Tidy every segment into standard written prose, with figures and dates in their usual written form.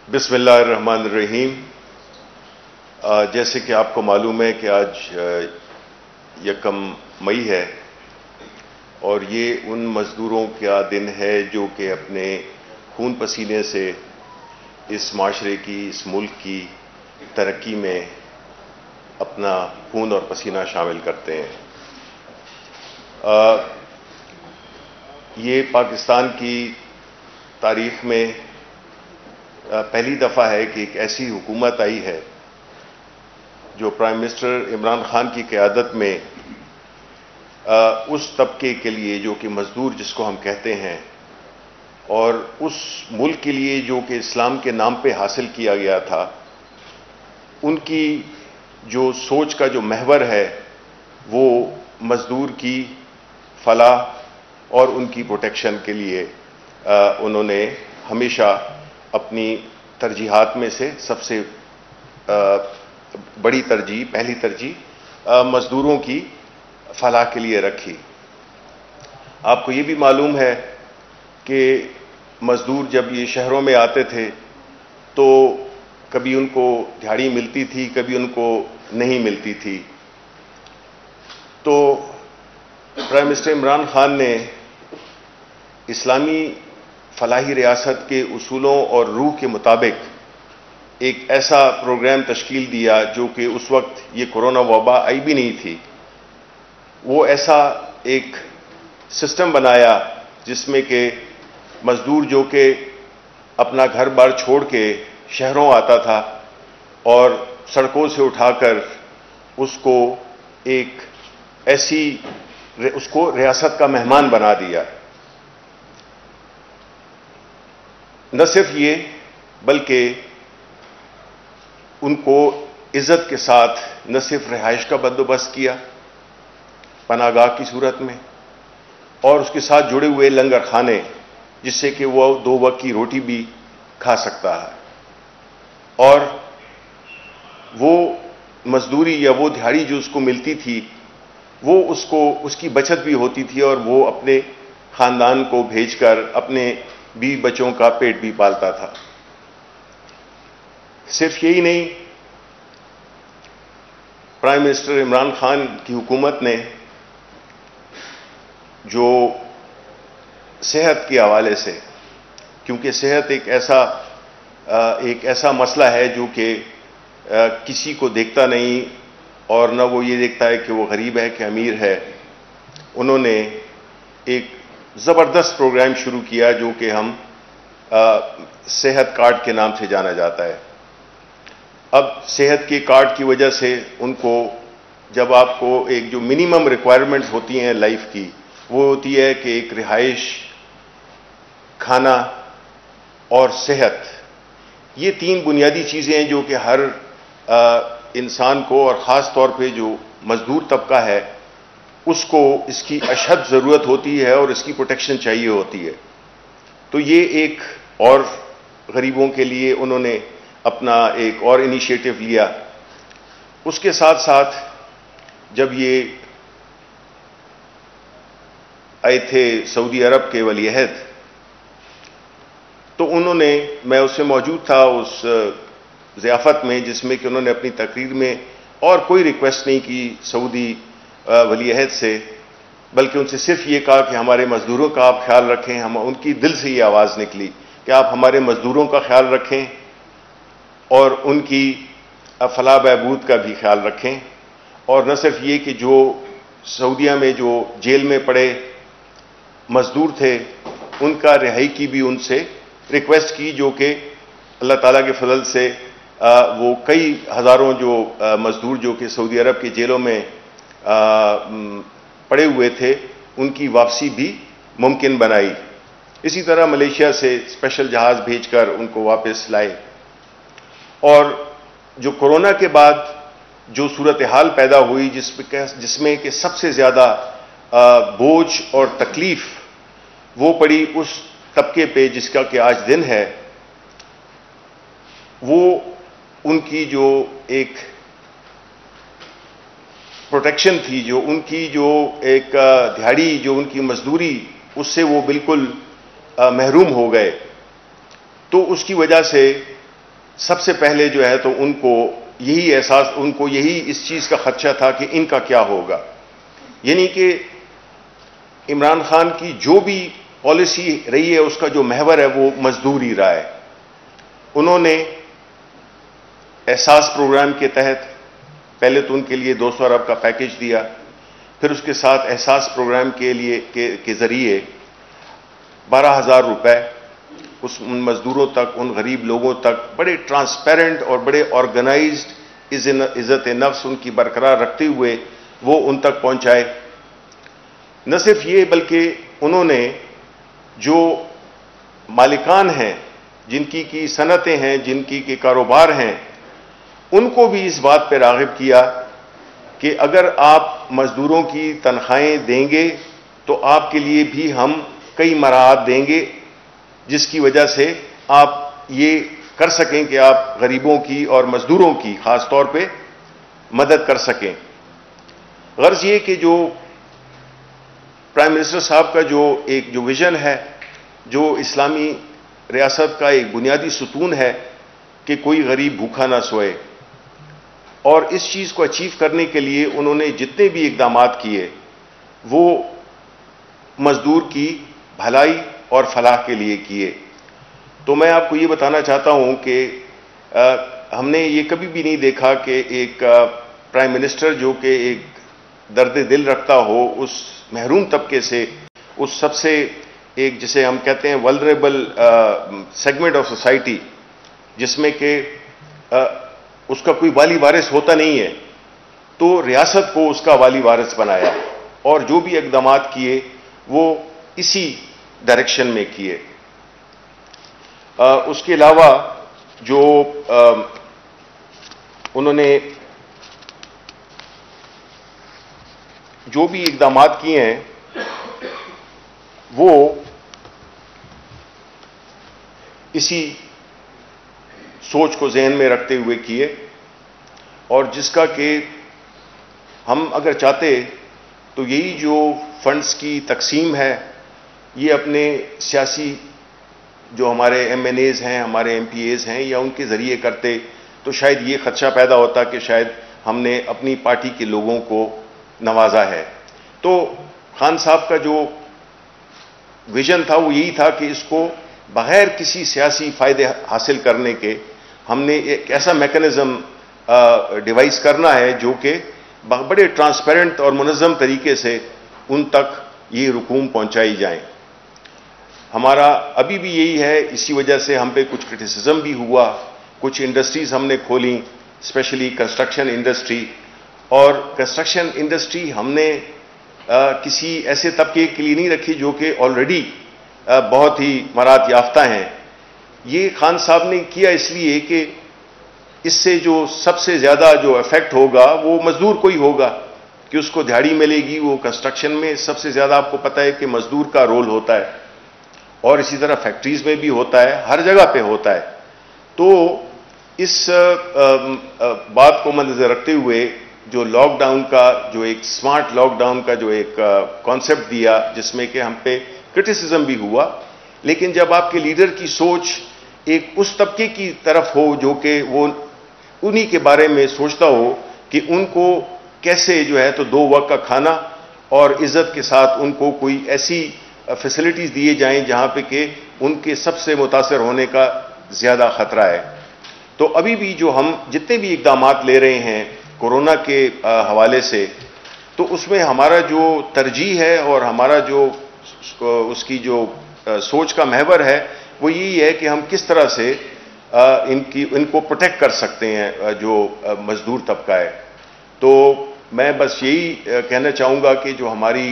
بسم اللہ الرحمن الرحیم۔ جیسے کہ آپ کو معلوم ہے کہ آج 1 مئی ہے اور یہ ان مزدوروں کا دن ہے جو کہ اپنے خون پسینے سے اس معاشرے کی، اس ملک کی ترقی میں اپنا خون اور پسینہ شامل کرتے ہیں۔ یہ پاکستان کی تاریخ میں پہلی دفعہ ہے کہ ایک ایسی حکومت آئی ہے جو پرائم منسٹر عمران خان کی قیادت میں اس طبقے کے لیے جو کہ مزدور جس کو ہم کہتے ہیں، اور اس ملک کے لیے جو کہ اسلام کے نام پہ حاصل کیا گیا تھا، ان کی جو سوچ کا جو محور ہے وہ مزدور کی فلاح اور ان کی پروٹیکشن کے لیے انہوں نے ہمیشہ اپنی ترجیحات میں سے سب سے بڑی ترجیح، پہلی ترجیح مزدوروں کی فلاح کے لیے رکھی۔ آپ کو یہ بھی معلوم ہے کہ مزدور جب یہ شہروں میں آتے تھے تو کبھی ان کو دہاڑی ملتی تھی، کبھی ان کو نہیں ملتی تھی۔ تو پرائم منسٹر عمران خان نے اسلامی فلاحی ریاست کے اصولوں اور روح کے مطابق ایک ایسا پروگرام تشکیل دیا جو کہ اس وقت یہ کورونا وبا آئی بھی نہیں تھی۔ وہ ایسا ایک سسٹم بنایا جس میں کہ مزدور جو کہ اپنا گھر بار چھوڑ کے شہروں آتا تھا اور سڑکوں سے اٹھا کر اس کو ریاست کا مہمان بنا دیا۔ نہ صرف یہ بلکہ ان کو عزت کے ساتھ نہ صرف رہائش کا بندوبست کیا پناہ گاہ کی صورت میں، اور اس کے ساتھ جڑے ہوئے لنگر خانے جس سے کہ وہ 2 وقت کی روٹی بھی کھا سکتا ہے، اور وہ مزدوری یا وہ دہاڑی جو اس کو ملتی تھی وہ اس کی بچت بھی ہوتی تھی اور وہ اپنے خاندان کو بھیج کر اپنے بیوی بچوں کا پیٹ بھی پالتا تھا۔ صرف یہی نہیں، پرائم منسٹر عمران خان کی حکومت نے جو صحت کے حوالے سے، کیونکہ صحت ایک ایسا مسئلہ ہے جو کہ کسی کو دیکھتا نہیں اور نہ وہ یہ دیکھتا ہے کہ وہ غریب ہے کہ امیر ہے، انہوں نے ایک زبردست پروگرام شروع کیا جو کہ ہم صحت کارڈ کے نام سے جانا جاتا ہے۔ اب صحت کے کارڈ کی وجہ سے ان کو، جب آپ کو ایک جو منیمم ریکوائرمنٹس ہوتی ہیں لائف کی، وہ ہوتی ہے کہ ایک رہائش، کھانا اور صحت، یہ 3 بنیادی چیزیں ہیں جو کہ ہر انسان کو، اور خاص طور پہ جو مزدور طبقہ ہے، اس کو اس کی اشد ضرورت ہوتی ہے اور اس کی پروٹیکشن چاہیے ہوتی ہے۔ تو یہ ایک اور غریبوں کے لیے انہوں نے اپنا ایک اور انیشیٹو لیا۔ اس کے ساتھ ساتھ جب یہ آئے تھے سعودی عرب کے ولی عہد، تو انہوں نے، میں اس سے موجود تھا اس ضیافت میں جس میں کہ انہوں نے اپنی تقریر میں اور کوئی ریکویسٹ نہیں کی سعودی ولی عہد سے، بلکہ ان سے صرف یہ کہا کہ ہمارے مزدوروں کا آپ خیال رکھیں۔ ان کی دل سے یہ آواز نکلی کہ آپ ہمارے مزدوروں کا خیال رکھیں اور ان کی فلاح بہبود کا بھی خیال رکھیں، اور نہ صرف یہ کہ جو سعودیہ میں جو جیل میں پڑے مزدور تھے ان کا رہائی کی بھی ان سے ریکویسٹ کی، جو کہ اللہ تعالیٰ کے فضل سے وہ کئی ہزاروں جو مزدور جو کہ سعودی عرب کے جیلوں میں پڑے ہوئے تھے ان کی واپسی بھی ممکن بنائی۔ اسی طرح ملیشیا سے اسپیشل جہاز بھیج کر ان کو واپس لائے۔ اور جو کورونا کے بعد جو صورتحال پیدا ہوئی جس میں کہ سب سے زیادہ بوجھ اور تکلیف وہ پڑی اس طبقے پہ جس کا کہ آج دن ہے، وہ ان کی جو ایک پروٹیکشن تھی، جو ان کی جو ایک دہاڑی، جو ان کی مزدوری، اس سے وہ بالکل محروم ہو گئے۔ تو اس کی وجہ سے سب سے پہلے جو ہے تو ان کو یہی احساس، ان کو یہی اس چیز کا خدشہ تھا کہ ان کا کیا ہوگا. یعنی کہ عمران خان کی جو بھی پالیسی رہی ہے اس کا جو محور ہے وہ مزدور ہی رہا ہے. انہوں نے احساس پروگرام کے تحت پہلے تو ان کے لیے 200 ارب کا پیکیج دیا، پھر اس کے ساتھ احساس پروگرام کے ذریعے 12,000 روپے ان مزدوروں تک، ان غریب لوگوں تک بڑے ٹرانسپیرنٹ اور بڑے آرگنائزڈ عزت نفس ان کی برقرار رکھتے ہوئے وہ ان تک پہنچائے. نہ صرف یہ بلکہ انہوں نے جو مالکان ہیں، جن کی صنعتیں ہیں، جن کی کاروبار ہیں، ان کو بھی اس بات پہ راغب کیا کہ اگر آپ مزدوروں کی تنخواہیں دیں گے تو آپ کے لیے بھی ہم کئی مراحت دیں گے جس کی وجہ سے آپ یہ کر سکیں کہ آپ غریبوں کی اور مزدوروں کی خاص طور پہ مدد کر سکیں. غرض یہ کہ جو پرائم منسٹر صاحب کا جو ویژن ہے، جو اسلامی ریاست کا ایک بنیادی ستون ہے کہ کوئی غریب بھوکا نہ سوئے، اور اس چیز کو اچیو کرنے کے لیے انہوں نے جتنے بھی اقدامات کیے وہ مزدور کی بھلائی اور فلاح کے لیے کیے. تو میں آپ کو یہ بتانا چاہتا ہوں کہ ہم نے یہ کبھی بھی نہیں دیکھا کہ ایک پرائم منسٹر جو کہ ایک درد دل رکھتا ہو اس محروم طبقے سے، اس سب سے ایک جسے ہم کہتے ہیں ولنریبل سیگمنٹ آف سوسائٹی، جس میں کہ اس کا کوئی والی وارث ہوتا نہیں ہے، تو ریاست کو اس کا والی وارث بنایا اور جو بھی اقدامات کیے وہ اسی ڈائریکشن میں کیے. اس کے علاوہ جو انہوں نے جو بھی اقدامات کیے ہیں وہ اسی سوچ کو ذہن میں رکھتے ہوئے کیے، اور جس کا کہ ہم اگر چاہتے تو یہی جو فنڈز کی تقسیم ہے یہ اپنے سیاسی جو ہمارے ایم این ایز ہیں، ہمارے ایم پی ایز ہیں، یا ان کے ذریعے کرتے تو شاید یہ خدشہ پیدا ہوتا کہ شاید ہم نے اپنی پارٹی کے لوگوں کو نوازا ہے. تو خان صاحب کا جو ویژن تھا وہ یہی تھا کہ اس کو بغیر کسی سیاسی فائدے حاصل کرنے کے ہم نے ایک ایسا میکانزم ڈیوائز کرنا ہے جو کہ بڑے ٹرانسپیرنٹ اور منظم طریقے سے ان تک یہ رقوم پہنچائی جائیں. ہمارا ابھی بھی یہی ہے، اسی وجہ سے ہم پہ کچھ کرٹیسزم بھی ہوا، کچھ انڈسٹریز ہم نے کھولیں، اسپیشلی کنسٹرکشن انڈسٹری. اور کنسٹرکشن انڈسٹری ہم نے کسی ایسے طبقے کے لیے نہیں رکھی جو کہ آلریڈی بہت ہی مہارت یافتہ ہیں. یہ خان صاحب نے کیا اس لیے کہ اس سے جو سب سے زیادہ جو افیکٹ ہوگا وہ مزدور کو ہی ہوگا کہ اس کو دہاڑی ملے گی. وہ کنسٹرکشن میں سب سے زیادہ آپ کو پتہ ہے کہ مزدور کا رول ہوتا ہے، اور اسی طرح فیکٹریز میں بھی ہوتا ہے، ہر جگہ پہ ہوتا ہے. تو اس بات کو مدنظر رکھتے ہوئے جو لاک ڈاؤن کا جو ایک سمارٹ لاک ڈاؤن کا جو ایک کانسیپٹ دیا، جس میں کہ ہم پہ کرٹیسزم بھی ہوا، لیکن جب آپ کے لیڈر کی سوچ ایک اس طبقے کی طرف ہو جو کہ وہ انہی کے بارے میں سوچتا ہو کہ ان کو کیسے جو ہے تو 2 وقت کا کھانا اور عزت کے ساتھ ان کو کوئی ایسی فیسلٹیز دیے جائیں جہاں پہ کہ ان کے سب سے متاثر ہونے کا زیادہ خطرہ ہے. تو ابھی بھی جو ہم جتنے بھی اقدامات لے رہے ہیں کورونا کے حوالے سے، تو اس میں ہمارا جو ترجیح ہے اور ہمارا جو اس کی جو سوچ کا محور ہے وہ یہی ہے کہ ہم کس طرح سے ان کو پروٹیکٹ کر سکتے ہیں جو مزدور طبقہ ہے. تو میں بس یہی کہنا چاہوں گا کہ جو ہماری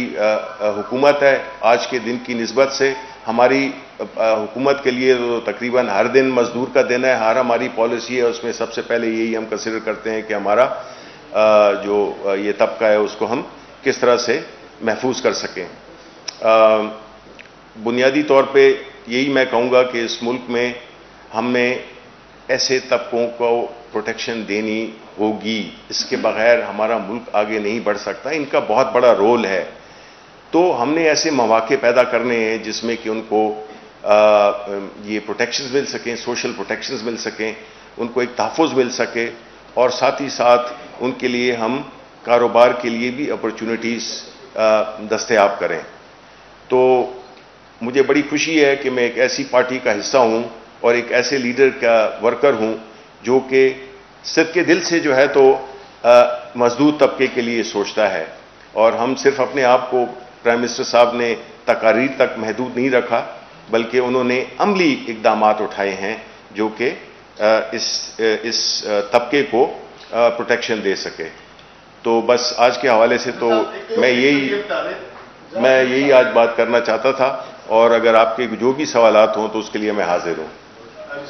حکومت ہے آج کے دن کی نسبت سے، ہماری حکومت کے لیے تو تقریباً ہر دن مزدور کا دن ہے. ہماری پالیسی ہے اس میں سب سے پہلے یہی ہم کنسیڈر کرتے ہیں کہ ہمارا جو یہ طبقہ ہے اس کو ہم کس طرح سے محفوظ کر سکیں. بنیادی طور پہ یہی میں کہوں گا کہ اس ملک میں ہم نے ایسے طبقوں کو پروٹیکشن دینی ہوگی، اس کے بغیر ہمارا ملک آگے نہیں بڑھ سکتا. ان کا بہت بڑا رول ہے. تو ہم نے ایسے مواقع پیدا کرنے ہیں جس میں کہ ان کو یہ پروٹیکشنز مل سکیں، سوشل پروٹیکشنز مل سکیں، ان کو ایک تحفظ مل سکے، اور ساتھ ہی ساتھ ان کے لیے ہم کاروبار کے لیے بھی اپرچونٹیز دستیاب کریں۔ تو مجھے بڑی خوشی ہے کہ میں ایک ایسی پارٹی کا حصہ ہوں اور ایک ایسے لیڈر کا ورکر ہوں جو کہ صدقے دل سے جو ہے تو مزدور طبقے کے لیے سوچتا ہے، اور ہم صرف اپنے آپ کو پرائم منسٹر صاحب نے تقاریر تک محدود نہیں رکھا، بلکہ انہوں نے عملی اقدامات اٹھائے ہیں جو کہ اس طبقے کو پروٹیکشن دے سکے۔ تو بس آج کے حوالے سے تو میں یہی آج بات کرنا چاہتا تھا، اور اگر آپ کے جو بھی سوالات ہوں تو اس کے لیے میں حاضر ہوں۔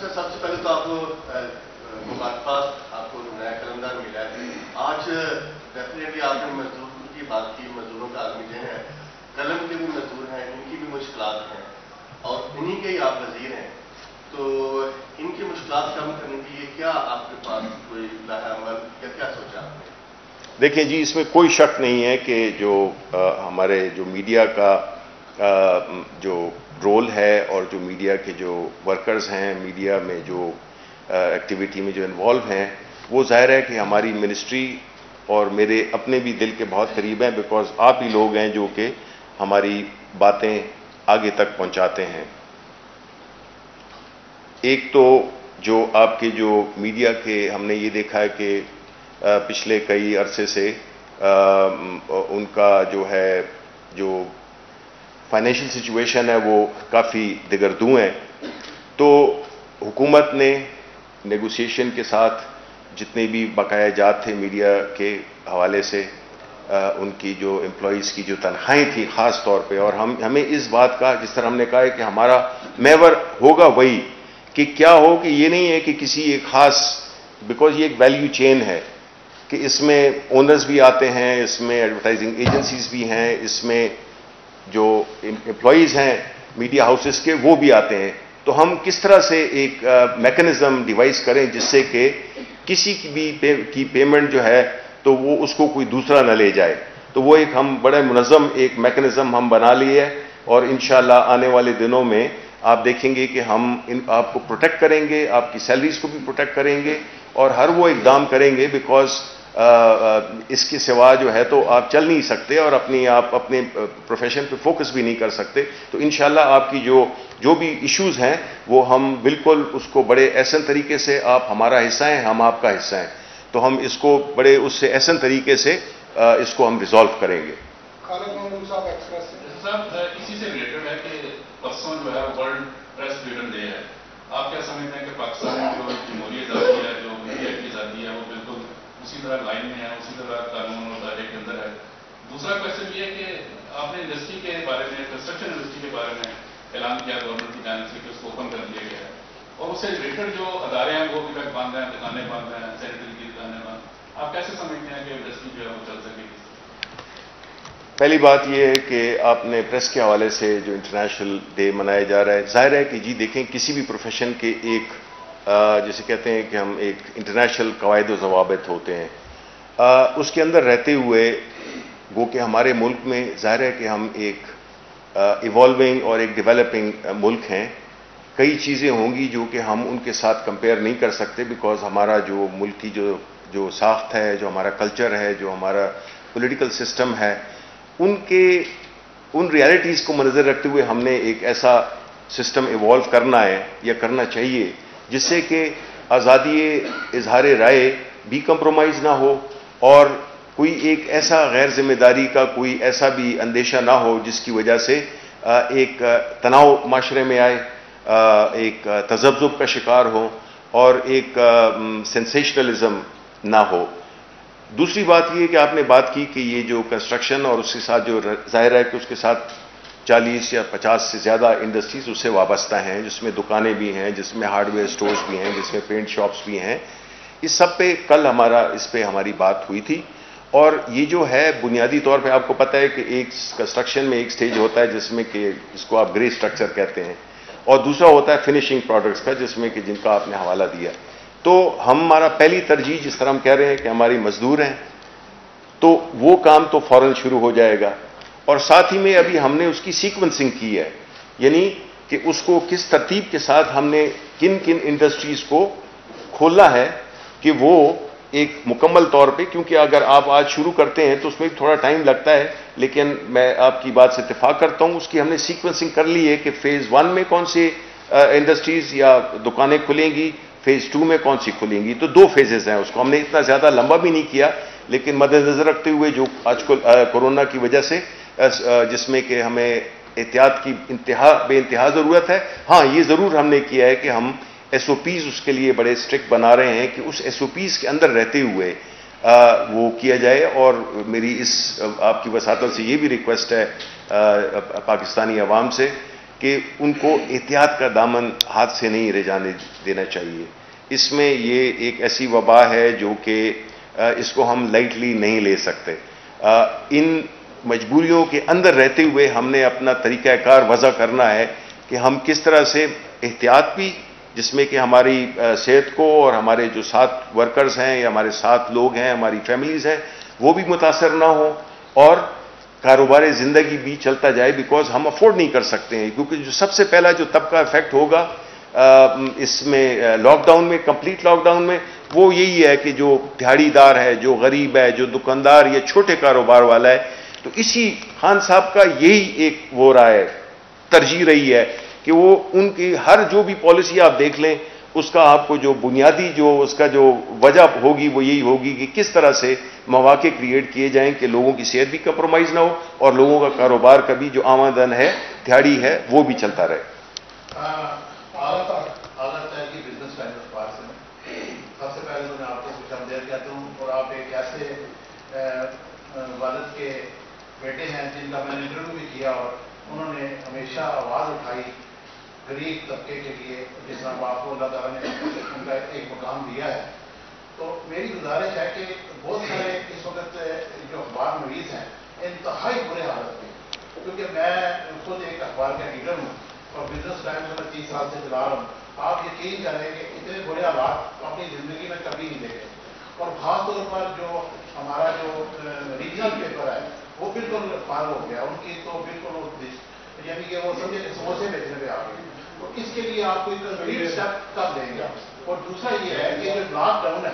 سب سے پہلے تو آپ کو مبارکباد، آپ کو نیا قلمدار ملا ہے آج۔ ڈیفینیٹلی آپ نے مزدور کی بات کی، مزدوروں کا آدمی جو ہے قلم کے بھی مزدور ہیں، ان کی بھی مشکلات ہیں، اور انہی کے ہی آپ وزیر ہیں، تو ان کی مشکلات کم کرنے کے لیے کیا آپ کے پاس کوئی لائحہ عمل یا کیا سوچا آپ نے؟ دیکھیں جی، اس میں کوئی شک نہیں ہے کہ جو ہمارے جو میڈیا کا جو رول ہے اور جو میڈیا کے جو ورکرز ہیں، میڈیا میں جو ایکٹیویٹی میں جو انوالو ہیں، وہ ظاہر ہے کہ ہماری منسٹری اور میرے اپنے بھی دل کے بہت قریب ہیں، بیکاز آپ ہی لوگ ہیں جو کہ ہماری باتیں آگے تک پہنچاتے ہیں۔ ایک تو جو آپ کے جو میڈیا کے ہم نے یہ دیکھا ہے کہ پچھلے کئی عرصے سے ان کا جو ہے جو فائنینشیل سچویشن ہے وہ کافی دگردوں ہے، تو حکومت نے نیگوسیشن کے ساتھ جتنے بھی بقایا جات تھے میڈیا کے حوالے سے، ان کی جو امپلائیز کی جو تنخواہیں تھی خاص طور پہ، اور ہمیں اس بات کا، جس طرح ہم نے کہا ہے کہ ہمارا محور ہوگا وہی کہ کیا ہو کہ یہ نہیں ہے کہ کسی ایک خاص، بیکاز یہ ایک ویلیو چین ہے کہ اس میں اونرز بھی آتے ہیں، اس میں ایڈورٹائزنگ ایجنسیز بھی ہیں، اس میں جو امپلائیز ہیں میڈیا ہاؤسز کے وہ بھی آتے ہیں، تو ہم کس طرح سے ایک میکنزم ڈیوائز کریں جس سے کہ کسی کی پیمنٹ جو ہے تو وہ اس کو کوئی دوسرا نہ لے جائے، تو وہ ایک ہم بڑے منظم ایک میکنزم ہم بنا لیے، اور انشاءاللہ آنے والے دنوں میں آپ دیکھیں گے کہ ہم آپ کو پروٹیکٹ کریں گے، آپ کی سیلریز کو بھی پروٹیکٹ کریں گے، اور ہر وہ اقدام کریں گے، بیکاز اس کے سوا جو ہے تو آپ چل نہیں سکتے، اور آپ اپنے پروفیشن پہ فوکس بھی نہیں کر سکتے۔ تو انشاءاللہ آپ کی جو بھی ایشوز ہیں وہ ہم بالکل اس کو بڑے احسن طریقے سے، آپ ہمارا حصہ ہیں، ہم آپ کا حصہ ہیں، تو ہم اس کو بڑے اس سے احسن طریقے سے اس کو ہم ریزالو کریں گے۔ صاحب اسی سے ریلیٹڈ ہے کہ پرسوں جو ہے ورلڈ پریس فریڈم ڈے ہے، آپ کیا سمجھتے ہیں کہ پاکستان میں جو جمہوری آزادی ہے، جو میڈیا کی آزادی ہے، وہ بالکل اسی طرح لائن میں ہے، اسی طرح قانون اور دائرے کے اندر ہے؟ دوسرا کوشچن یہ ہے کہ آپ نے انڈسٹری کے بارے میں، کنسٹرکشن انڈسٹری کے بارے میں اعلان کیا گورنمنٹ کی جانب سے کہ اس کو اوپن کر دیا گیا ہے، اور اس سے ریلیٹڈ جو ادارے ہیں وہ ابھی تک بند ہیں، دکانیں بند ہیں، سینیٹری کی دکانیں بند، آپ کیسے سمجھتے ہیں کہ انڈسٹری جو ہے وہ چل سکے گی؟ پہلی بات یہ ہے کہ آپ نے پریس کے حوالے سے جو انٹرنیشنل ڈے منایا جا رہا ہے، ظاہر ہے کہ جی دیکھیں کسی بھی پروفیشن کے ایک جسے کہتے ہیں کہ ہم ایک انٹرنیشنل قواعد و ضوابط ہوتے ہیں، اس کے اندر رہتے ہوئے وہ کہ ہمارے ملک میں ظاہر ہے کہ ہم ایک ایوالونگ اور ایک ڈیولپنگ ملک ہیں، کئی چیزیں ہوں گی جو کہ ہم ان کے ساتھ کمپیئر نہیں کر سکتے، بیکاز ہمارا جو ملک کی جو ساخت ہے، جو ہمارا کلچر ہے، جو ہمارا پولیٹیکل سسٹم ہے، ان ریالٹیز کو منظر رکھتے ہوئے ہم نے ایک ایسا سسٹم ایوالو کرنا ہے یا کرنا چاہیے جس سے کہ آزادی اظہار رائے بھی کمپرومائز نہ ہو، اور کوئی ایک ایسا غیر ذمہ داری کا کوئی ایسا بھی اندیشہ نہ ہو جس کی وجہ سے ایک تناؤ معاشرے میں آئے، ایک تذبذب کا شکار ہو، اور ایک سینسیشنلزم نہ ہو۔ دوسری بات یہ کہ آپ نے بات کی کہ یہ جو کنسٹرکشن اور اس کے ساتھ جو ظاہر ہے کہ اس کے ساتھ 40 یا 50 سے زیادہ انڈسٹریز اس سے وابستہ ہیں، جس میں دکانیں بھی ہیں، جس میں ہارڈ ویئر سٹورز بھی ہیں، جس میں پینٹ شاپس بھی ہیں، اس سب پہ کل اس پہ ہماری بات ہوئی تھی، اور یہ جو ہے بنیادی طور پہ آپ کو پتہ ہے کہ ایک کنسٹرکشن میں ایک سٹیج ہوتا ہے جس میں کہ جس کو آپ گرے اسٹرکچر کہتے ہیں، اور دوسرا ہوتا ہے فنیشنگ پروڈکٹس کا جس میں کہ جن کا آپ نے حوالہ دیا۔ تو ہمارا پہلی ترجیح جس طرح ہم کہہ رہے ہیں کہ ہماری مزدور ہیں، تو وہ کام تو فوراً شروع ہو جائے گا، اور ساتھ ہی میں ابھی ہم نے اس کی سیکوینسنگ کی ہے، یعنی کہ اس کو کس ترتیب کے ساتھ ہم نے کن کن انڈسٹریز کو کھولنا ہے کہ وہ ایک مکمل طور پہ، کیونکہ اگر آپ آج شروع کرتے ہیں تو اس میں تھوڑا ٹائم لگتا ہے، لیکن میں آپ کی بات سے اتفاق کرتا ہوں، اس کی ہم نے سیکوینسنگ کر لی ہے کہ فیز 1 میں کون سی انڈسٹریز یا دکانیں کھلیں گی، فیز 2 میں کون سی کھلیں گی، تو 2 فیزز ہیں اس کو ہم نے اتنا زیادہ لمبا بھی نہیں کیا، لیکن مد نظر رکھتے ہوئے جو آج کل کورونا کی وجہ سے جس میں کہ ہمیں احتیاط کی بے انتہا ضرورت ہے، ہاں یہ ضرور ہم نے کیا ہے کہ ہم ایس او پیز اس کے لیے بڑے اسٹرکٹ بنا رہے ہیں کہ اس ایس او پیز کے اندر رہتے ہوئے وہ کیا جائے، اور میری اس آپ کی وساطت سے یہ بھی ریکویسٹ ہے پاکستانی عوام سے کہ ان کو احتیاط کا دامن ہاتھ سے نہیں رہ جانے دینا چاہیے. اس میں یہ ایک ایسی وبا ہے جو کہ اس کو ہم لائٹلی نہیں لے سکتے. ان مجبوریوں کے اندر رہتے ہوئے ہم نے اپنا طریقہ کار وضع کرنا ہے کہ ہم کس طرح سے احتیاط بھی، جس میں کہ ہماری صحت کو اور ہمارے جو ساتھ ورکرز ہیں یا ہمارے ساتھ لوگ ہیں، ہماری فیملیز ہیں، وہ بھی متاثر نہ ہوں، اور کاروبار زندگی بھی چلتا جائے، بیکاز ہم افورڈ نہیں کر سکتے ہیں. کیونکہ جو سب سے پہلا جو طبقہ افیکٹ ہوگا اس میں لاک ڈاؤن میں، کمپلیٹ لاک ڈاؤن میں، وہ یہی ہے کہ جو دیہڑی دار ہے، جو غریب ہے، جو دکاندار یا چھوٹے کاروبار والا ہے. تو اسی خان صاحب کا یہی ایک وہ رہا ہے، ترجیح رہی ہے کہ وہ ان کی ہر جو بھی پالیسی آپ دیکھ لیں، اس کا آپ کو جو بنیادی جو اس کا جو وجہ ہوگی وہ یہی ہوگی کہ کس طرح سے مواقع کریٹ کیے جائیں کہ لوگوں کی صحت بھی کمپرومائز نہ ہو اور لوگوں کا کاروبار کا بھی جو آمدن ہے، دیہڑی ہے، وہ بھی چلتا رہے. حالت ہے کہ بزنس ٹائم آف پاس میں سب سے پہلے تو میں آپ کو خوش آمدید کہتا ہوں، اور آپ ایک ایسے والد کے بیٹے ہیں جن کا میں نے انٹرویو بھی کیا، اور انہوں نے ہمیشہ آواز اٹھائی غریب طبقے کے لیے، جس طرح آپ کو اللہ تعالیٰ نے ان کا ایک مقام دیا ہے. تو میری گزارش ہے کہ بہت سارے اس وقت جو اخبار نویس ہیں انتہائی برے حالت میں، کیونکہ میں خود ایک اخبار کا ایڈیٹر ہوں اور بزنس ٹائم سے میں 30 سال سے چلا رہا ہوں. آپ یقین کریں کہ اتنے برے حالات اپنی زندگی میں کبھی نہیں دیکھے، اور خاص طور پر جو ہمارا جو ریجنل پیپر ہے وہ بالکل فارغ ہو گیا، ان کی تو بالکل یعنی کہ وہ سمجھے سموسے بیچنے پہ آ گئے. تو اس کے لیے آپ کو ایک کمپلیٹ اسٹیپ کب دیں گے؟ اور دوسرا یہ ہے کہ جو لاک ڈاؤن ہے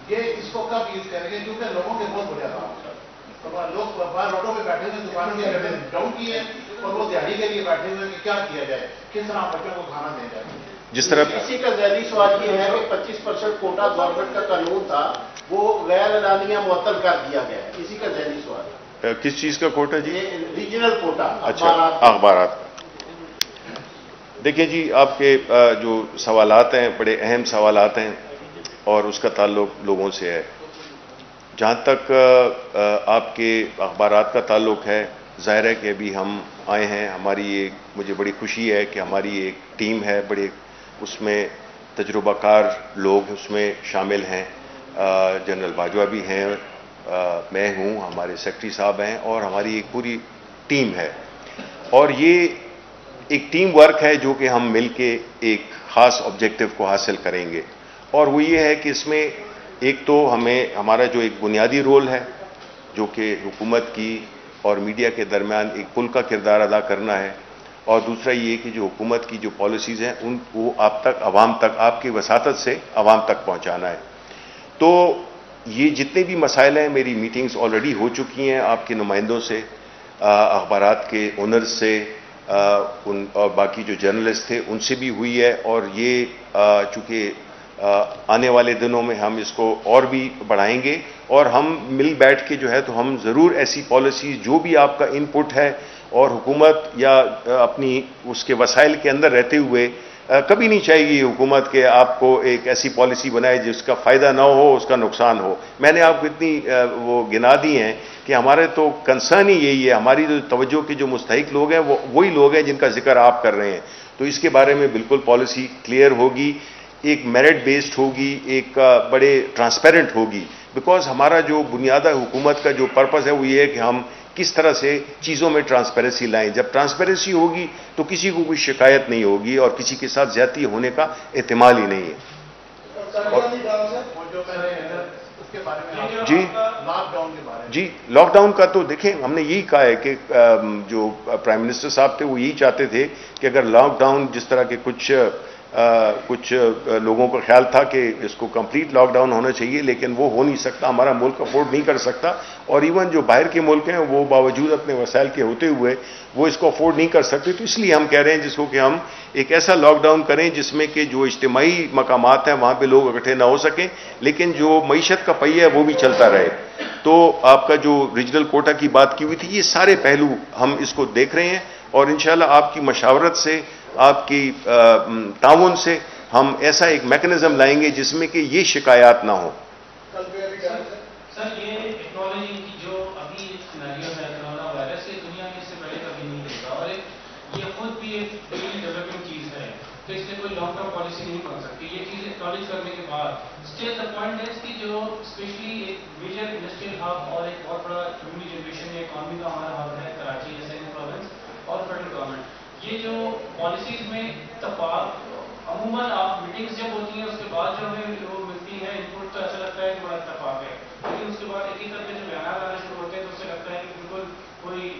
یہ اس کو کب یوز کریں گے، کیونکہ لوگوں کے بہت بڑے حالات ہیں. لوگ باہر روڈوں پہ بیٹھے ہوئے دکانوں کے ڈاؤن کی ہے، اور وہ دیہڑی کے لیے بیٹھے ہوئے کہ کیا کیا جائے، کس طرح بچوں کو کھانا دیا جائے. جس طرح اسی کا ذہنی سوال یہ ہے کہ 25% کوٹا گورنمنٹ کا قانون تھا وہ غیر اعلانیہ معطل کر دیا گیا ہے، اسی کا ذہنی سوال ہے. کس چیز کا کوٹا جی؟ Regional quota. اچھا، اخبارات کا. دیکھیں جی، آپ کے جو سوالات ہیں بڑے اہم سوالات ہیں اور اس کا تعلق لوگوں سے ہے. جہاں تک آپ کے اخبارات کا تعلق ہے، ظاہر ہے کہ ابھی ہم آئے ہیں، ہماری ایک مجھے بڑی خوشی ہے کہ ہماری ایک ٹیم ہے، بڑے اس میں تجربہ کار لوگ اس میں شامل ہیں. جنرل باجوہ بھی ہیں، میں ہوں، ہمارے سیکرٹری صاحب ہیں، اور ہماری ایک پوری ٹیم ہے. اور یہ ایک ٹیم ورک ہے جو کہ ہم مل کے ایک خاص آبجیکٹو کو حاصل کریں گے. اور وہ یہ ہے کہ اس میں ایک تو ہمارا جو ایک بنیادی رول ہے جو کہ حکومت کی اور میڈیا کے درمیان ایک پل کا کردار ادا کرنا ہے، اور دوسرا یہ کہ جو حکومت کی جو پالیسیز ہیں ان کو آپ تک، عوام تک، آپ کی وساطت سے عوام تک پہنچانا ہے. تو یہ جتنے بھی مسائل ہیں، میری میٹنگز آلریڈی ہو چکی ہیں آپ کے نمائندوں سے، اخبارات کے اونرز سے، اور باقی جو جرنلسٹ تھے ان سے بھی ہوئی ہے. اور یہ چونکہ آنے والے دنوں میں ہم اس کو اور بھی بڑھائیں گے، اور ہم مل بیٹھ کے جو ہے تو ہم ضرور ایسی پالیسیز جو بھی آپ کا ان پٹ ہے، اور حکومت یا اپنی اس کے وسائل کے اندر رہتے ہوئے کبھی نہیں چاہیے یہ حکومت کہ آپ کو ایک ایسی پالیسی بنائے جس کا فائدہ نہ ہو، اس کا نقصان ہو. میں نے آپ کو اتنی وہ گنا دی ہیں کہ ہمارے تو کنسرن ہی یہی ہے، ہماری جو توجہ کے جو مستحق لوگ ہیں وہ وہی لوگ ہیں جن کا ذکر آپ کر رہے ہیں. تو اس کے بارے میں بالکل پالیسی کلیئر ہوگی، ایک میرٹ بیسڈ ہوگی، ایک بڑے ٹرانسپیرنٹ ہوگی. بیکاز ہمارا جو بنیادہ حکومت کا جو پرپز ہے وہ یہ ہے کہ ہم کس طرح سے چیزوں میں ٹرانسپیرنسی لائیں. جب ٹرانسپیرنسی ہوگی تو کسی کو کوئی شکایت نہیں ہوگی اور کسی کے ساتھ زیادتی ہونے کا احتمال ہی نہیں ہے. وہ جو میں نے کے بارے میں جی لاک ڈاؤن کے بارے میں جی لاک ڈاؤن کا تو دیکھیں ہم نے یہی کہا ہے کہ جو پرائم منسٹر صاحب تھے وہ یہی چاہتے تھے کہ اگر لاک ڈاؤن جس طرح کے کچھ لوگوں کا خیال تھا کہ اس کو کمپلیٹ لاک ڈاؤن ہونا چاہیے، لیکن وہ ہو نہیں سکتا، ہمارا ملک افورڈ نہیں کر سکتا، اور ایون جو باہر کے ملک ہیں وہ باوجود اپنے وسائل کے ہوتے ہوئے وہ اس کو افورڈ نہیں کر سکتے. تو اس لیے ہم کہہ رہے ہیں جس کو کہ ہم ایک ایسا لاک ڈاؤن کریں جس میں کہ جو اجتماعی مقامات ہیں وہاں پہ لوگ اکٹھے نہ ہو سکیں، لیکن جو معیشت کا پہیہ ہے وہ بھی چلتا رہے. تو آپ کا جو ریجنل کوٹا کی بات کی ہوئی تھی، یہ سارے پہلو ہم اس کو دیکھ رہے ہیں، اور انشاءاللہ آپ کی مشاورت سے، آپ کی تعاون سے ہم ایسا ایک میکنزم لائیں گے جس میں کہ یہ شکایات نہ ہوں. سر یہ ٹیکنالوجی کی جو ابھی سیناریو ہے کرونا وائرس سے دنیا میں اس سے پہلے کبھی نہیں دیکھا، اور یہ خود بھی ایک بڑی ڈیولپنگ چیز ہے، تو اس سے کوئی لانگ ٹرم پالیسی نہیں بن سکتی. یہ چیز ایکنالج کرنے کے بعد اسٹل دا پوائنٹ ہے کہ جو اسپیشلی ایک میجر انڈسٹریل ہب اور ایک بہت بڑا ریونیو جنریشن یا اکانومی کا ہمارا ہب ہے کراچی یا سینٹرل پروونس اور فیڈرل گورنمنٹ، یہ جو پالیسیز میں اتفاق عموماً آپ میٹنگز جب ہوتی ہیں اس کے بعد جو ہمیں وہ ملتی ہے ان پٹ، تو ایسا لگتا ہے کہ بڑا اتفاق ہے، لیکن اس کے بعد ایک ایک کر کے جو بیانات آنا شروع ہوتے ہیں تو اس سے لگتا ہے کہ بالکل کوئی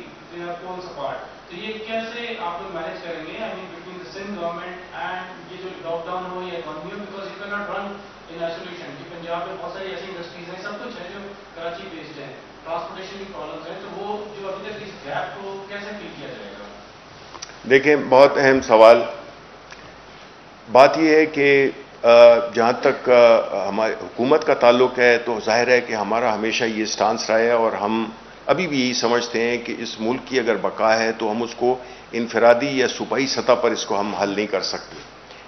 کون سا پارٹ. تو یہ کیسے آپ لوگ مینیج کریں گے I mean between the Sindh government and یہ جو لاک ڈاؤن ہو یا اکانومی ہو، because you can not run in isolation, کہ پنجاب میں بہت ساری ایسی انڈسٹریز ہیں، سب کچھ ہے جو کراچی بیسڈ ہیں، ٹرانسپورٹیشن کی پرابلمس ہیں، تو وہ جو ابھی تک اس گیپ کو کیسے فل کیا جائے گا؟ دیکھیں بہت اہم سوال. بات یہ ہے کہ جہاں تک ہماری حکومت کا تعلق ہے تو ظاہر ہے کہ ہمارا ہمیشہ یہ سٹانس رہا ہے، اور ہم ابھی بھی یہی سمجھتے ہیں کہ اس ملک کی اگر بقا ہے تو ہم اس کو انفرادی یا صوبائی سطح پر اس کو ہم حل نہیں کر سکتے.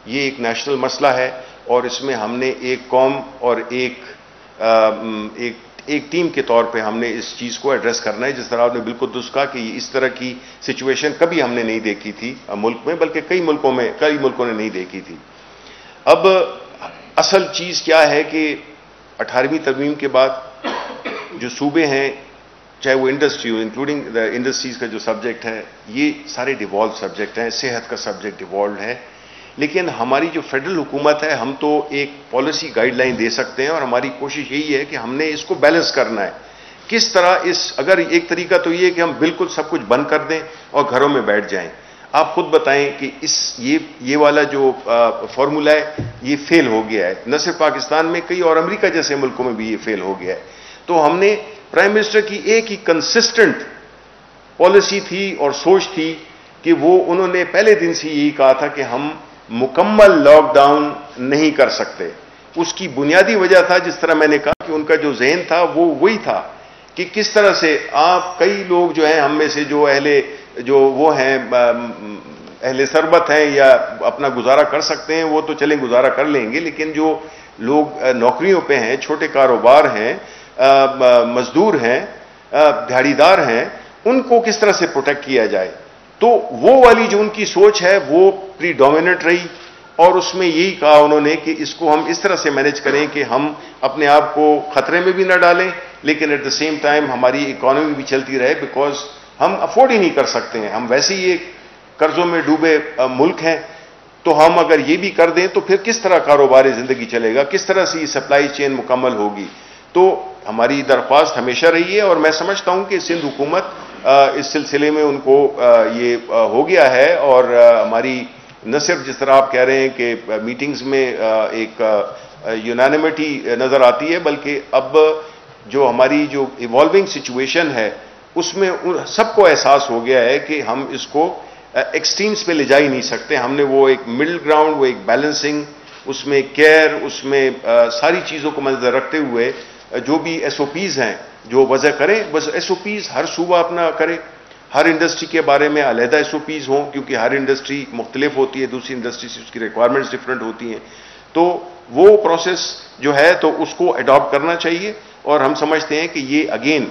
یہ ایک نیشنل مسئلہ ہے، اور اس میں ہم نے ایک قوم اور ایک ٹیم کے طور پہ ہم نے اس چیز کو ایڈریس کرنا ہے. جس طرح آپ نے بالکل درست کہا کہ اس طرح کی سچویشن کبھی ہم نے نہیں دیکھی تھی ملک میں، بلکہ کئی ملکوں نے نہیں دیکھی تھی. اب اصل چیز کیا ہے کہ 18ویں ترمیم کے بعد جو صوبے ہیں، چاہے وہ انڈسٹری ہو، انکلوڈنگ انڈسٹریز کا جو سبجیکٹ ہے، یہ سارے ڈیوالو سبجیکٹ ہیں. صحت کا سبجیکٹ ڈیوالوڈ ہے، لیکن ہماری جو فیڈرل حکومت ہے ہم تو ایک پالیسی گائیڈ لائن دے سکتے ہیں، اور ہماری کوشش یہی ہے کہ ہم نے اس کو بیلنس کرنا ہے. کس طرح اگر ایک طریقہ تو یہ ہے کہ ہم بالکل سب کچھ بند کر دیں اور گھروں میں بیٹھ جائیں. آپ خود بتائیں کہ یہ والا جو فارمولا ہے یہ فیل ہو گیا ہے، نہ صرف پاکستان میں، کئی اور امریکہ جیسے ملکوں میں بھی یہ فیل ہو گیا ہے. تو ہم نے پرائم منسٹر کی ایک ہی کنسسٹنٹ پالیسی تھی اور سوچ تھی کہ انہوں نے پہلے دن سے یہی کہا تھا کہ ہم مکمل لاک ڈاؤن نہیں کر سکتے. اس کی بنیادی وجہ تھا، جس طرح میں نے کہا، کہ ان کا جو ذہن تھا وہ وہی تھا کہ کس طرح سے آپ کئی لوگ جو ہیں ہم میں سے جو وہ ہیں اہل ثروت ہیں یا اپنا گزارا کر سکتے ہیں وہ تو چلیں گزارا کر لیں گے، لیکن جو لوگ نوکریوں پہ ہیں، چھوٹے کاروبار ہیں، مزدور ہیں، دیہڑی دار ہیں، ان کو کس طرح سے پروٹیکٹ کیا جائے. تو وہ والی جو ان کی سوچ ہے وہ پری ڈومیننٹ رہی، اور اس میں یہی کہا انہوں نے کہ اس کو ہم اس طرح سے مینیج کریں کہ ہم اپنے آپ کو خطرے میں بھی نہ ڈالیں، لیکن ایٹ دا سیم ٹائم ہماری اکانومی بھی چلتی رہے، بیکاز ہم افورڈ ہی نہیں کر سکتے ہیں. ہم ویسے ہی ایک قرضوں میں ڈوبے ملک ہیں، تو ہم اگر یہ بھی کر دیں تو پھر کس طرح کاروبار زندگی چلے گا، کس طرح سے یہ سپلائی چین مکمل ہوگی. تو ہماری درخواست ہمیشہ رہی ہے، اور میں سمجھتا ہوں کہ سندھ حکومت اس سلسلے میں ان کو یہ ہو گیا ہے، اور ہماری نہ صرف جس طرح آپ کہہ رہے ہیں کہ میٹنگز میں ایک یونانیمٹی نظر آتی ہے، بلکہ اب جو ہماری جو ایوالونگ سچویشن ہے اس میں سب کو احساس ہو گیا ہے کہ ہم اس کو ایکسٹریمز پہ لے جا ہی نہیں سکتے. ہم نے وہ ایک مڈل گراؤنڈ، وہ ایک بیلنسنگ، اس میں کیئر، اس میں ساری چیزوں کو مد نظر رکھتے ہوئے جو بھی ایس او پیز ہیں جو وضع کریں، بس ایس او پیز ہر صوبہ اپنا کرے. ہر انڈسٹری کے بارے میں علیحدہ ایس او پیز ہوں، کیونکہ ہر انڈسٹری مختلف ہوتی ہے، دوسری انڈسٹری سے اس کی ریکوائرمنٹس ڈفرینٹ ہوتی ہیں. تو وہ پروسیس جو ہے تو اس کو اڈاپٹ کرنا چاہیے. اور ہم سمجھتے ہیں کہ یہ اگین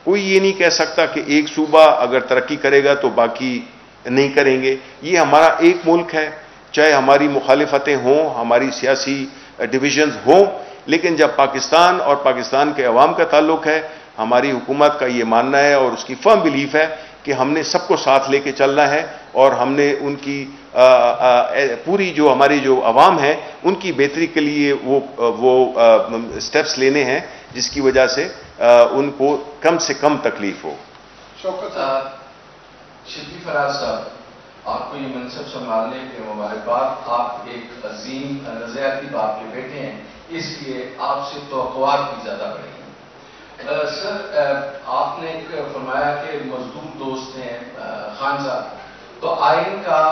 کوئی یہ نہیں کہہ سکتا کہ ایک صوبہ اگر ترقی کرے گا تو باقی نہیں کریں گے. یہ ہمارا ایک ملک ہے، چاہے ہماری مخالفتیں ہوں، ہماری سیاسی ڈویژنز ہوں، لیکن جب پاکستان اور پاکستان کے عوام کا تعلق ہے، ہماری حکومت کا یہ ماننا ہے اور اس کی فرم بلیف ہے کہ ہم نے سب کو ساتھ لے کے چلنا ہے اور ہم نے ان کی پوری جو ہماری جو عوام ہے ان کی بہتری کے لیے وہ سٹیپس لینے ہیں جس کی وجہ سے ان کو کم سے کم تکلیف ہو. شبلی فراز صاحب، آپ کو یہ منصب سنبھالنے کے مبارکباد. آپ ایک عظیم نظریاتی باپ کے بیٹے ہیں، اس لیے آپ سے توقعات بھی زیادہ بڑھی ہیں. سر، آپ نے فرمایا کہ مزدور دوست ہیں خان صاحب، تو آئین کا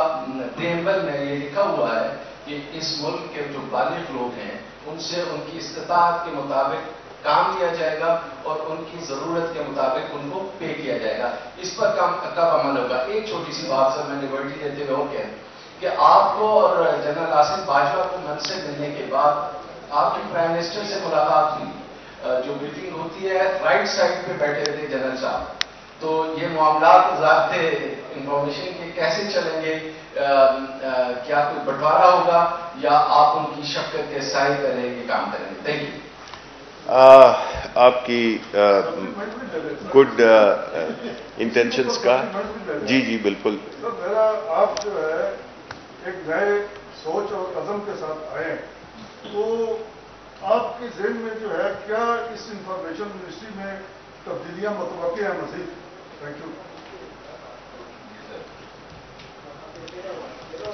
پریمبل میں یہ لکھا ہوا ہے کہ اس ملک کے جو بالغ لوگ ہیں ان سے ان کی استطاعت کے مطابق کام لیا جائے گا اور ان کی ضرورت کے مطابق ان کو پے کیا جائے گا. اس پر کب عمل ہوگا؟ ایک چھوٹی سی بات سر میں لبرٹی دیتے ہوئے کہہ کہ آپ کو اور جنرل آصف باجوہ کو منصب ملنے کے بعد آپ کی پرائم منسٹر سے ملاقات ہوئی. جو میٹنگ ہوتی ہے رائٹ سائڈ پہ بیٹھے رہتے جنرل صاحب. تو یہ معاملات ضابطے انفارمیشن کے کیسے چلیں گے؟ کیا کوئی بٹوارا ہوگا یا آپ ان کی شفقت کے سائے پہ رہ کے کام کریں گے؟ Thank you. آپ کی گڈ انٹینشنز کا جی بالکل. میرا آپ جو ہے ایک نئے سوچ اور عزم کے ساتھ آئے ہیں، تو آپ کے ذہن میں جو ہے کیا اس انفارمیشن منسٹری میں تبدیلیاں متوقع ہیں مزید؟ Thank you.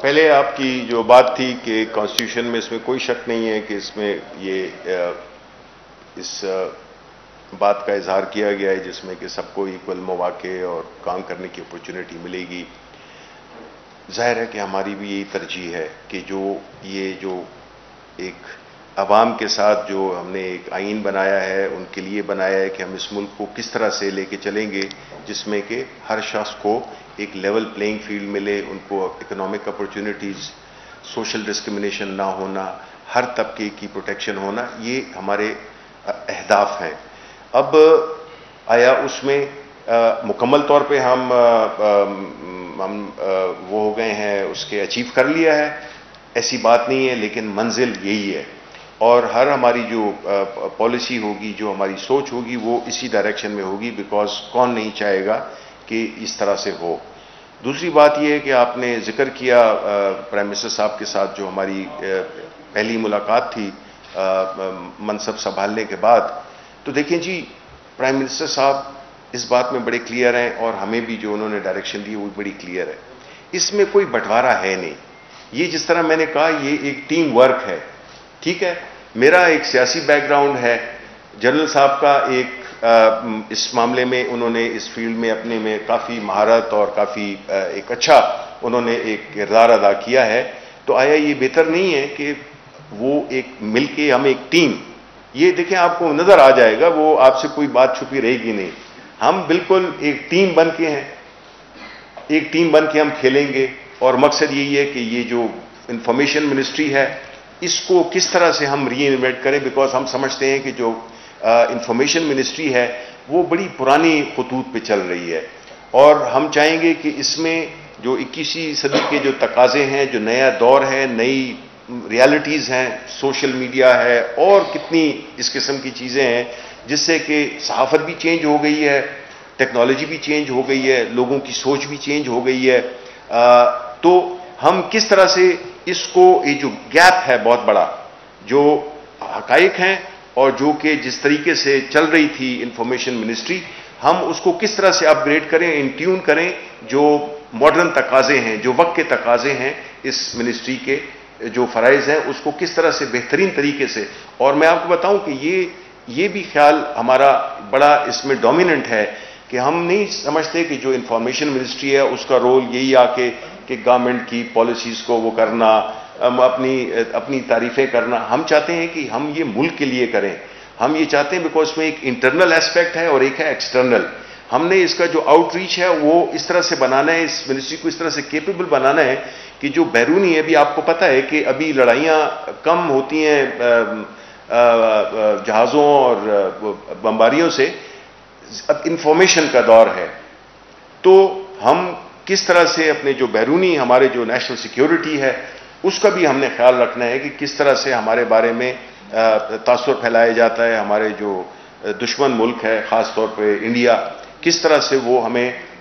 پہلے آپ کی جو بات تھی کہ کانسٹیٹیوشن میں اس میں کوئی شک نہیں ہے کہ اس میں اس بات کا اظہار کیا گیا ہے جس میں کہ سب کو ایکول مواقع اور کام کرنے کی اپرچونٹی ملے گی. ظاہر ہے کہ ہماری بھی یہی ترجیح ہے کہ یہ جو ایک عوام کے ساتھ جو ہم نے ایک آئین بنایا ہے ان کے لیے بنایا ہے کہ ہم اس ملک کو کس طرح سے لے کے چلیں گے جس میں کہ ہر شخص کو ایک لیول پلینگ فیلڈ ملے، ان کو اکنامک اپرچونٹیز، سوشل ڈسکرمنیشن نہ ہونا، ہر طبقے کی پروٹیکشن ہونا، یہ ہمارے اہداف ہیں. اب آیا اس میں مکمل طور پہ ہم وہ ہو گئے ہیں، اس کے اچیو کر لیا ہے؟ ایسی بات نہیں ہے، لیکن منزل یہی ہے اور ہر ہماری جو پالیسی ہوگی، جو ہماری سوچ ہوگی وہ اسی ڈائریکشن میں ہوگی، بیکاز کون نہیں چاہے گا کہ اس طرح سے ہو. دوسری بات یہ ہے کہ آپ نے ذکر کیا پرائم منسٹر صاحب کے ساتھ جو ہماری پہلی ملاقات تھی منصب سنبھالنے کے بعد، تو دیکھیں جی پرائم منسٹر صاحب اس بات میں بڑے کلیئر ہیں اور ہمیں بھی جو انہوں نے ڈائریکشن دی وہ بڑی کلیئر ہے. اس میں کوئی بٹوارا ہے نہیں. یہ جس طرح میں نے کہا یہ ایک ٹیم ورک ہے. ٹھیک ہے، میرا ایک سیاسی بیک گراؤنڈ ہے، جنرل صاحب کا ایک اس معاملے میں انہوں نے اس فیلڈ میں اپنے میں کافی مہارت اور کافی ایک اچھا انہوں نے ایک کردار ادا کیا ہے. تو آیا یہ بہتر نہیں ہے کہ وہ ایک مل کے ہم ایک ٹیم، یہ دیکھیں آپ کو نظر آ جائے گا، وہ آپ سے کوئی بات چھپی رہے گی نہیں. ہم بالکل ایک ٹیم بن کے ہیں، ایک ٹیم بن کے ہم کھیلیں گے اور مقصد یہی ہے کہ یہ جو انفارمیشن منسٹری ہے اس کو کس طرح سے ہم ری انویٹ کریں، بیکاز ہم سمجھتے ہیں کہ جو انفارمیشن منسٹری ہے وہ بڑی پرانی خطوط پہ چل رہی ہے اور ہم چاہیں گے کہ اس میں جو 21ویں صدی کے جو تقاضے ہیں، جو نیا دور ہے، نئی ریالٹیز ہیں، سوشل میڈیا ہے اور کتنی اس قسم کی چیزیں ہیں جس سے کہ صحافت بھی چینج ہو گئی ہے، ٹیکنالوجی بھی چینج ہو گئی ہے، لوگوں کی سوچ بھی چینج ہو گئی ہے. تو ہم کس طرح سے اس کو، یہ جو گیپ ہے بہت بڑا، جو حقائق ہیں اور جو کہ جس طریقے سے چل رہی تھی انفارمیشن منسٹری، ہم اس کو کس طرح سے اپ گریڈ کریں، ان ٹیون کریں جو ماڈرن تقاضے ہیں، جو وقت کے تقاضے ہیں اس منسٹری کے جو فرائض ہیں، اس کو کس طرح سے بہترین طریقے سے. اور میں آپ کو بتاؤں کہ یہ بھی خیال ہمارا بڑا اس میں ڈومیننٹ ہے کہ ہم نہیں سمجھتے کہ جو انفارمیشن منسٹری ہے اس کا رول یہی آ کے کہ گورنمنٹ کی پالیسیز کو وہ کرنا، اپنی تعریفیں کرنا. ہم چاہتے ہیں کہ ہم یہ ملک کے لیے کریں. ہم یہ چاہتے ہیں بیکاز اس میں ایک انٹرنل ایسپیکٹ ہے اور ایک ہے ایکسٹرنل. ہم نے اس کا جو آؤٹ ریچ ہے وہ اس طرح سے بنانا ہے، اس منسٹری کو اس طرح سے کیپیبل بنانا ہے کہ جو بیرونی ہے، ابھی آپ کو پتہ ہے کہ ابھی لڑائیاں کم ہوتی ہیں جہازوں اور بمباریوں سے، اب انفارمیشن کا دور ہے. تو ہم کس طرح سے اپنے جو بیرونی ہمارے جو نیشنل سیکیورٹی ہے اس کا بھی ہم نے خیال رکھنا ہے کہ کس طرح سے ہمارے بارے میں تاثر پھیلایا جاتا ہے. ہمارے جو دشمن ملک ہے خاص طور پہ انڈیا، کس طرح سے وہ ہمیں